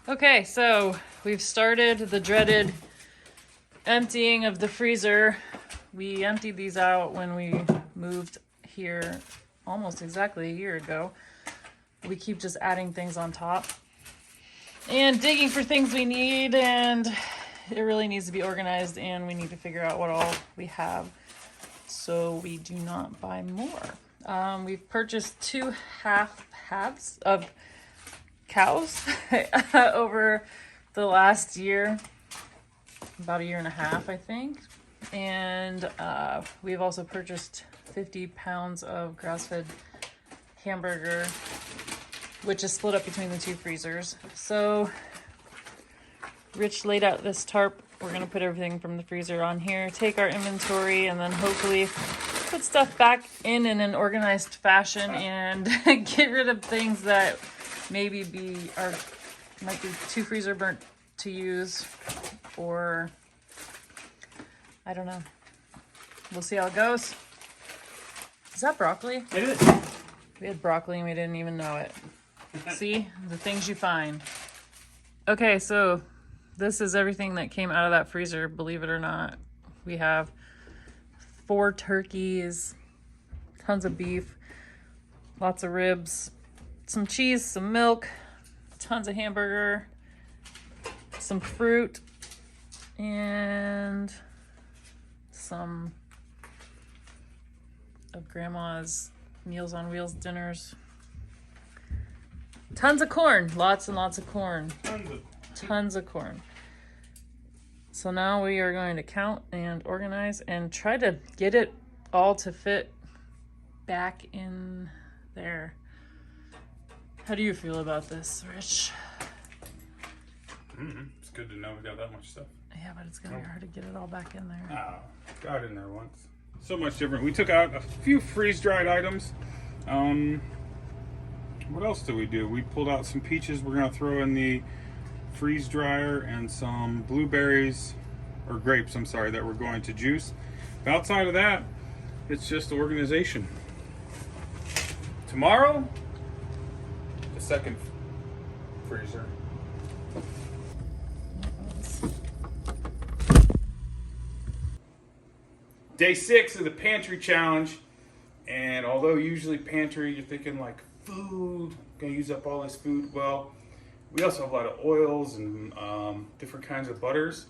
Okay, so we've started the dreaded emptying of the freezer. We emptied these out when we moved here almost exactly a year ago. We keep just adding things on top and digging for things we need, and it really needs to be organized, and we need to figure out what all we have so we do not buy more. We've purchased 2 halves of cows over the last year, about a year and a half, I think. And we've also purchased 50 pounds of grass-fed hamburger, which is split up between the 2 freezers. So Rich laid out this tarp. We're gonna put everything from the freezer on here, take our inventory, and then hopefully put stuff back in an organized fashion and get rid of things that maybe might be too freezer burnt to use, or I don't know. We'll see how it goes. Is that broccoli? It is. We had broccoli and we didn't even know it. See? The things you find. Okay, so this is everything that came out of that freezer, believe it or not. We have 4 turkeys, tons of beef, lots of ribs, some cheese, some milk, tons of hamburger, some fruit, and some of Grandma's Meals on Wheels dinners. Tons of corn, lots and lots of corn. Tons of corn. So now we are going to count and organize and try to get it all to fit back in there. How do you feel about this, Rich? It's good to know we got that much stuff. Yeah, but it's gonna be hard to get it all back in there. Oh, got in there once. So much different. We took out a few freeze-dried items. What else did we do? We pulled out some peaches we're gonna throw in the freeze dryer, and some blueberries, or grapes, I'm sorry, that we're going to juice. But outside of that, it's just organization. Tomorrow, the second freezer. Day 6 of the Pantry challenge, and although usually Pantry, you're thinking like food, gonna use up all this food, well, we also have a lot of oils and different kinds of butters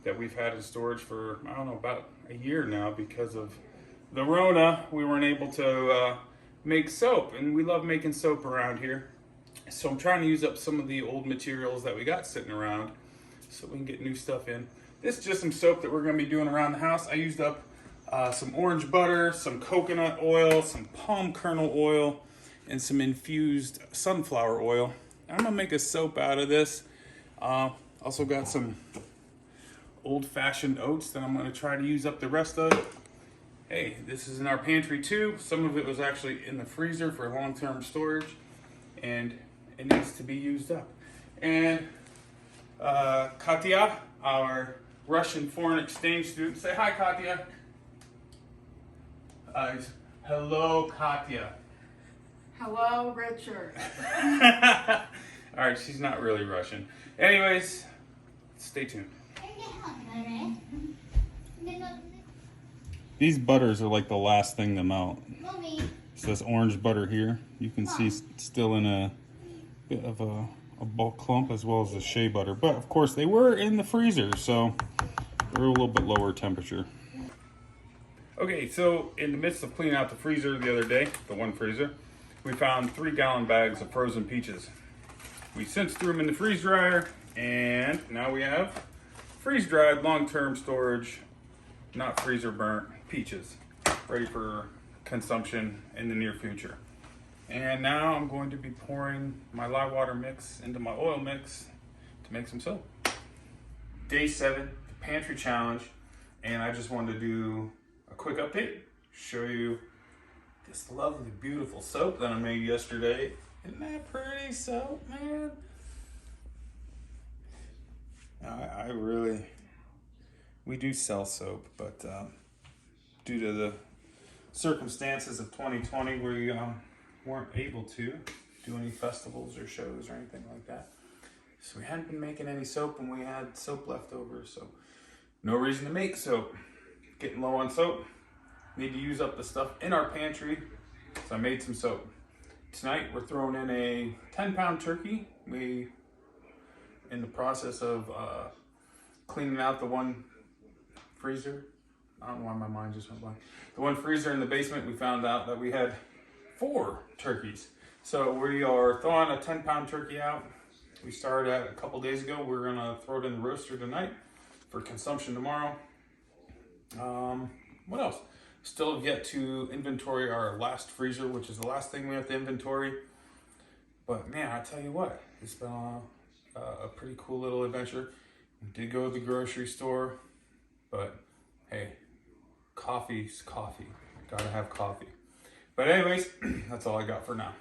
that we've had in storage for, I don't know, about a year now. Because of the Rona, we weren't able to make soap, and we love making soap around here. So I'm trying to use up some of the old materials that we got sitting around so we can get new stuff in. This is just some soap that we're gonna be doing around the house. I used up some orange butter, some coconut oil, some palm kernel oil, and some infused sunflower oil. I'm gonna make a soap out of this. Also got some old-fashioned oats that I'm gonna try to use up the rest of. Hey, this is in our pantry too. Some of it was actually in the freezer for long-term storage, and it needs to be used up. And Katya, our Russian foreign exchange student, say hi, Katya. Hello, Katya. Hello, Richard. All right, she's not really Russian. Anyways, stay tuned. These butters are like the last thing to melt. So this orange butter here, you can see still in a bit of a bulk clump, as well as the shea butter. But of course they were in the freezer, so they're a little bit lower temperature. Okay, so in the midst of cleaning out the freezer the other day, the one freezer, we found 3-gallon bags of frozen peaches. We since threw them in the freeze dryer, and now we have freeze-dried, long-term storage, not freezer burnt peaches, ready for consumption in the near future. And now I'm going to be pouring my lye water mix into my oil mix to make some soap. Day 7, the Pantry challenge, and I just wanted to do a quick update, show you this lovely, beautiful soap that I made yesterday. Isn't that pretty soap, man? I really, we do sell soap, but due to the circumstances of 2020, we weren't able to do any festivals or shows or anything like that. So we hadn't been making any soap and we had soap left over, so no reason to make soap. Getting low on soap. Need to use up the stuff in our pantry, so I made some soap. Tonight we're throwing in a 10-pound turkey. We in the process of cleaning out the one freezer. I don't know why my mind just went blank. The one freezer in the basement, we found out that we had 4 turkeys. So we are throwing a 10-pound turkey out. We started at a couple days ago. We're gonna throw it in the roaster tonight for consumption tomorrow. What else? Still have yet to inventory our last freezer, which is the last thing we have to inventory. But man, I tell you what, it's been a pretty cool little adventure. We did go to the grocery store, but hey, coffee's coffee. Gotta have coffee. But anyways, that's all I got for now.